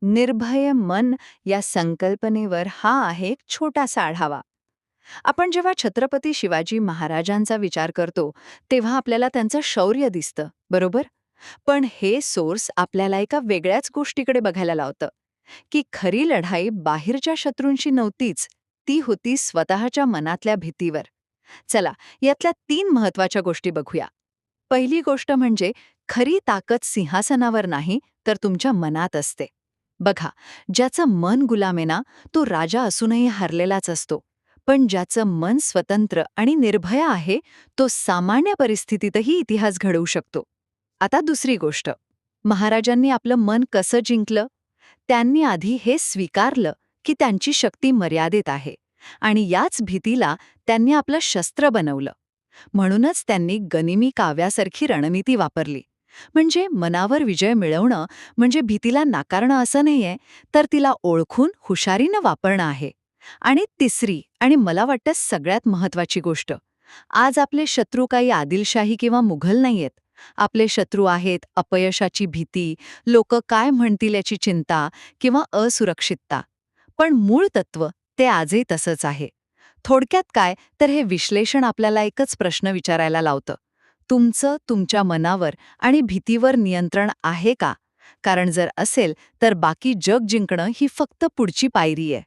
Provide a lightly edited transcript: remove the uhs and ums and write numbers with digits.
निर्भय मन या संकल्पनेवर हा आहे एक छोटासा आढावा. आपण जेव्हा छत्रपती शिवाजी महाराजांचा विचार करतो, तेव्हा आपल्याला त्यांचं शौर्य दिसतं, बरोबर? पण हे सोर्स आपल्याला एका वेगळ्याच गोष्टीकडे बघायला लावतं, की खरी लढाई बाहेरच्या शत्रूंशी नव्हतीच, ती होती स्वतःच्या मनातल्या भीतीवर. चला, यातल्या 3 महत्वाच्या गोष्टी बघूया. पहिली गोष्ट म्हणजे खरी ताकद सिंहासनावर नाही, तर तुमच्या मनात असते. बघा, ज्याचं मन गुलाम आहे ना, तो राजा असूनही हरलेलाच असतो. पण ज्याचं मन स्वतंत्र आणि निर्भय आहे, तो सामान्य परिस्थितीतही इतिहास घडवू शकतो. आता दुसरी गोष्ट, महाराजांनी आपलं मन कसं जिंकलं? त्यांनी आधी हे स्वीकारलं की त्यांची शक्ती मर्यादित आहे आणि याच भीतीला त्यांनी आपलं शस्त्र बनवलं. म्हणूनच त्यांनी गनिमी काव्यासारखी रणनीती वापरली. म्हणजे मनावर विजय मिळवणं म्हणजे भीतीला नाकारणं असं नाहीये, तर तिला ओळखून हुशारीनं वापरणं आहे. आणि तिसरी आणि मला वाटतं सगळ्यात महत्वाची गोष्ट, आज आपले शत्रू काही आदिलशाही किंवा मुघल नाहीयेत. आपले शत्रू आहेत अपयशाची भीती, लोक काय म्हणतील याची चिंता किंवा असुरक्षितता. पण मूळ तत्व ते आजही तसंच आहे. थोडक्यात काय, तर हे विश्लेषण आपल्याला एकच प्रश्न विचारायला लावतं. तुमचं तुमच्या मनावर आणि भीतीवर नियंत्रण आहे का? कारण जर असेल, तर बाकी जग जिंकणं ही फक्त पुढची पायरी आहे.